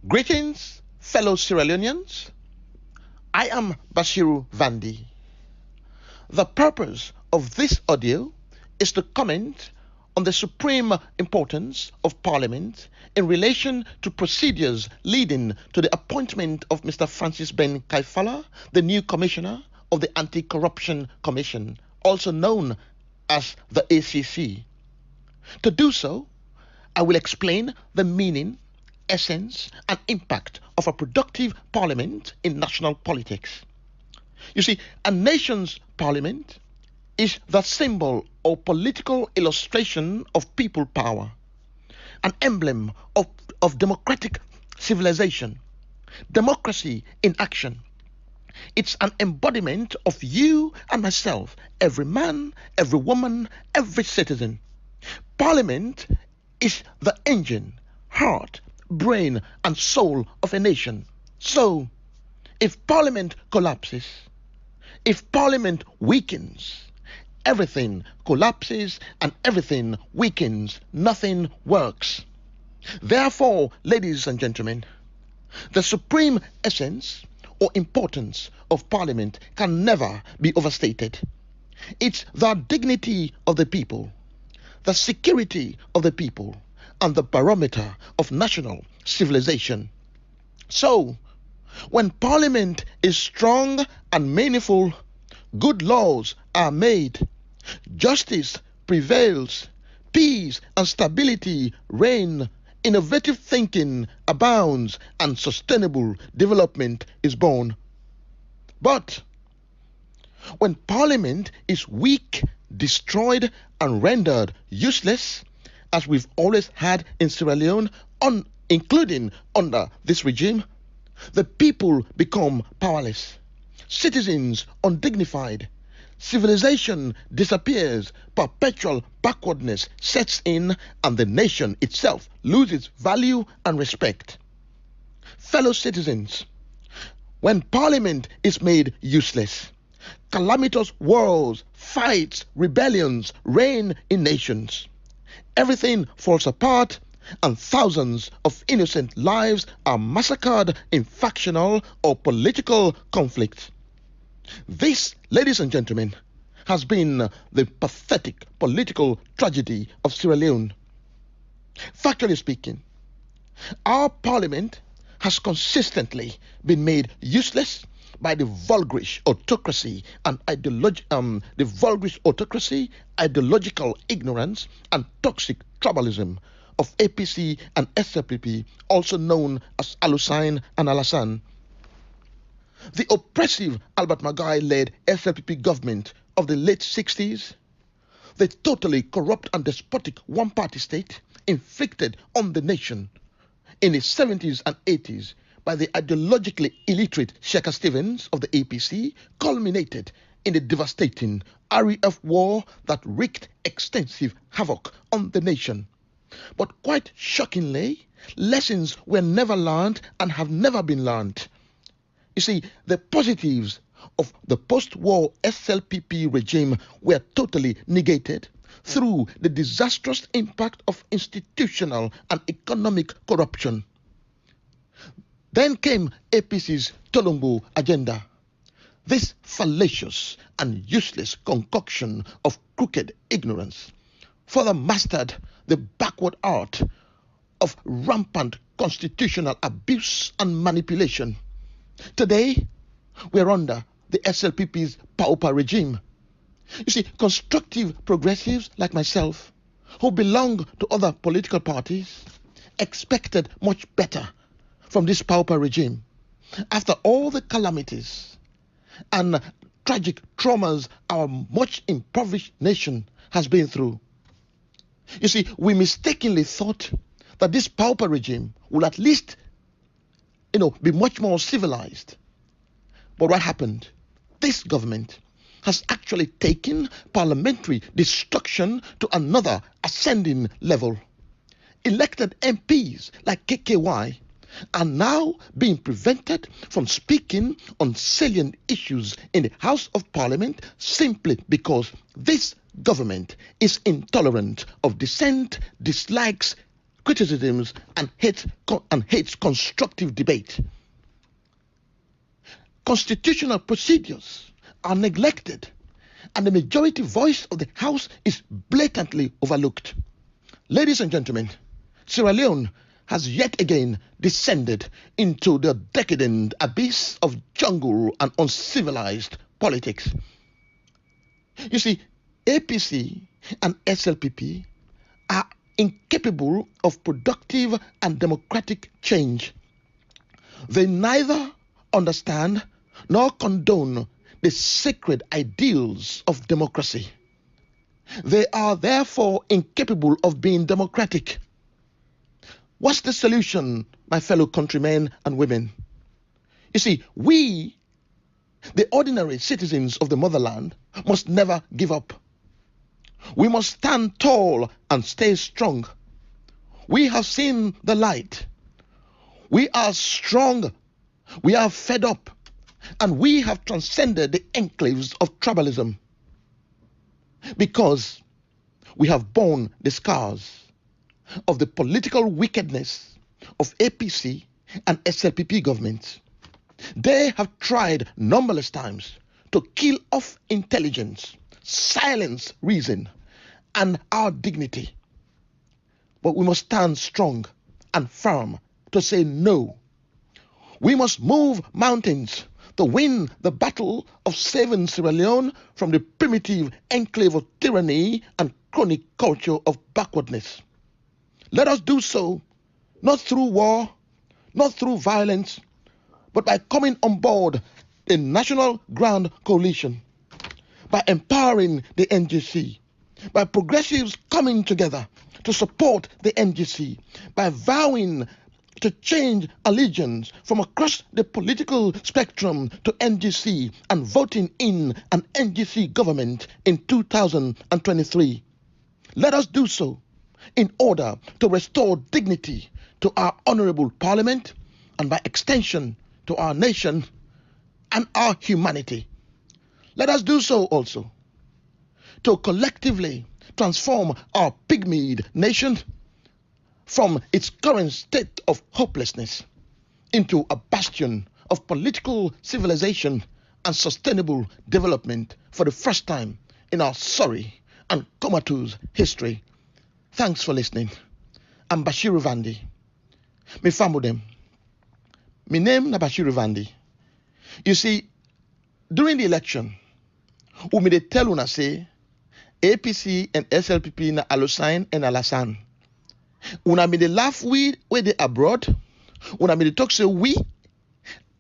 Greetings, fellow Sierra Leoneans. I am BASHIRU VANDI. The purpose of this audio is to comment on the supreme importance of Parliament in relation to procedures leading to the appointment of Mr. Francis Ben Kaifala, the new Commissioner of the Anti-Corruption Commission, also known as the ACC. To do so, I will explain the meaning, essence, and impact of a productive parliament in national politics. You see, a nation's parliament is the symbol or political illustration of people power, an emblem of democratic civilization, democracy in action. It's an embodiment of you and myself, every man, every woman, every citizen. Parliament is the engine, heart, brain, and soul of a nation. So, if Parliament collapses, if Parliament weakens, everything collapses and everything weakens. Nothing works. Therefore, ladies and gentlemen, the supreme essence or importance of Parliament can never be overstated. It's the dignity of the people, the security of the people, and the barometer of national civilization. So, when Parliament is strong and meaningful, good laws are made, justice prevails, peace and stability reign, innovative thinking abounds, and sustainable development is born. But when Parliament is weak, destroyed, and rendered useless, as we've always had in Sierra Leone, including under this regime, the people become powerless, citizens undignified, civilization disappears, perpetual backwardness sets in, and the nation itself loses value and respect. Fellow citizens, when Parliament is made useless, calamitous wars, fights, rebellions reign in nations. Everything falls apart, and thousands of innocent lives are massacred in factional or political conflict. This, ladies and gentlemen, has been the pathetic political tragedy of Sierra Leone. Factually speaking, our parliament has consistently been made useless by the vulgarish autocracy and ideological ignorance and toxic tribalism of APC and SLPP, also known as Alusine and Alassane. The oppressive Albert Magai-led SLPP government of the late 60s, the totally corrupt and despotic one-party state inflicted on the nation in the 70s and 80s by the ideologically illiterate Sheikha Stevens of the APC, culminated in the devastating REF war that wreaked extensive havoc on the nation. But quite shockingly, lessons were never learned and have never been learned. You see, the positives of the post-war SLPP regime were totally negated through the disastrous impact of institutional and economic corruption. Then came APC's Tolombo agenda. This fallacious and useless concoction of crooked ignorance further mastered the backward art of rampant constitutional abuse and manipulation. Today, we're under the SLPP's pauper regime. You see, constructive progressives like myself, who belong to other political parties, expected much better from this pauper regime. After all the calamities and tragic traumas our much impoverished nation has been through. You see, we mistakenly thought that this pauper regime will at least, be much more civilized. But what happened? This government has actually taken parliamentary destruction to another ascending level. Elected MPs like KKY are now being prevented from speaking on salient issues in the House of Parliament simply because this government is intolerant of dissent, dislikes criticisms and hates constructive debate. Constitutional procedures are neglected, and the majority voice of the House is blatantly overlooked. Ladies and gentlemen, Sierra Leone has yet again descended into the decadent abyss of jungle and uncivilized politics. You see, APC and SLPP are incapable of productive and democratic change. They neither understand nor condone the sacred ideals of democracy. They are therefore incapable of being democratic. What's the solution, my fellow countrymen and women? You see, we, the ordinary citizens of the motherland, must never give up. We must stand tall and stay strong. We have seen the light. We are strong. We are fed up. And we have transcended the enclaves of tribalism, because we have borne the scars of the political wickedness of APC and SLPP governments. They have tried numberless times to kill off intelligence, silence reason, and our dignity. But we must stand strong and firm to say no. We must move mountains to win the battle of saving Sierra Leone from the primitive enclave of tyranny and chronic culture of backwardness. Let us do so, not through war, not through violence, but by coming on board the National Grand Coalition, by empowering the NGC, by progressives coming together to support the NGC, by vowing to change allegiance from across the political spectrum to NGC and voting in an NGC government in 2023. Let us do so in order to restore dignity to our honorable parliament and by extension to our nation and our humanity. Let us do so also to collectively transform our pygmied nation from its current state of hopelessness into a bastion of political civilization and sustainable development for the first time in our sorry and comatose history. Thanks for listening. I'm BASHIRU VANDI. Me famudem. My name na BASHIRU VANDI. You see, during the election, we made tell una say APC and SLPP na alosign and alasan. Una made laugh we where they abroad. Una made talk say we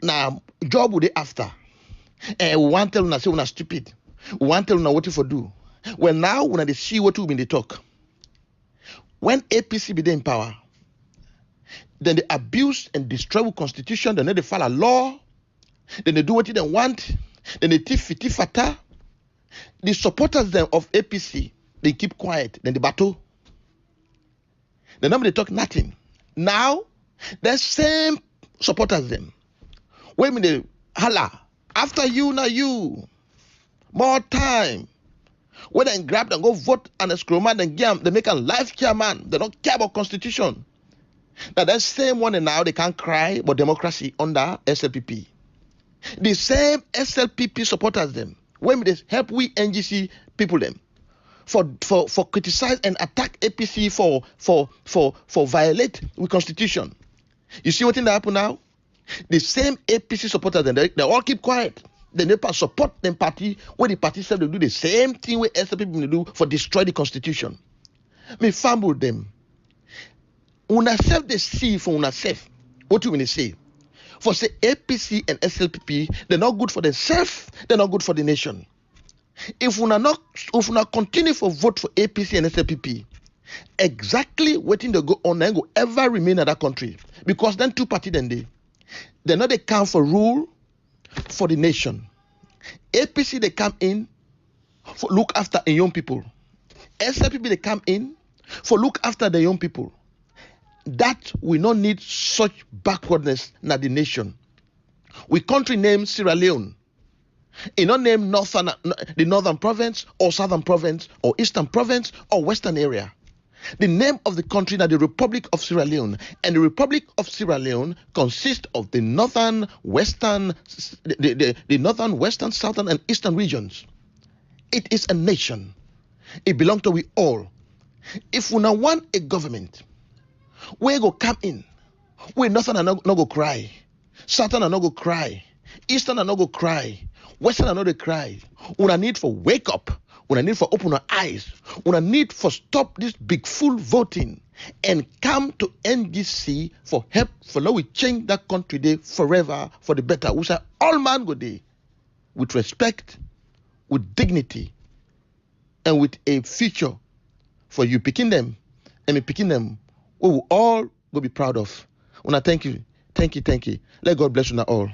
na job we they after. And we want tell una say una stupid. We want tell una what for do. Well now una they see what we been they talk. When APC be in power, then they abuse and destroy the constitution, then they follow law, then they do what they want, then they tifata. The supporters them of APC, they keep quiet, then they battle. Then nobody talk nothing. Now, the same supporters them. When they holla, after you, now you. More time. When they grab and go vote and a scrumman and they make a life chairman. They don't care about constitution. Now that same one and now they can't cry about democracy under SLPP. The same SLPP supporters them. When they help we NGC people them for criticize and attack APC for violate the constitution. You see what in happen now? The same APC supporters them, they all keep quiet. They never support them party where the party said they do the same thing where SLPP do for destroy the constitution. Me fumble them. Una self they see for una self. What do you say? For say APC and SLPP, they're not good for themselves, they're not good for the nation. If una continue for vote for APC and SLPP, exactly waiting to go on and go ever remain in that country. Because then two parties they're not they come for rule for the nation. APC they come in for look after the young people. SLPP they come in for look after the young people. That we not need such backwardness in the nation. We country name Sierra Leone. It not name the northern province or southern province or eastern province or western area. The name of the country is the Republic of Sierra Leone, and the Republic of Sierra Leone consists of the northern, western, the northern, western, southern, and eastern regions. It is a nation. It belongs to we all. If we now want a government, we go come in, we northern and not go cry, southern and not go cry, eastern and not go cry, western and not go cry. We need for wake up. We need for open our eyes. We need for stop this big full voting and come to NDC for help for now we change that country day forever for the better. We say all man go day with respect, with dignity, and with a future for you picking them and me picking them. We will all go be proud of. Una thank you. Let God bless you now all.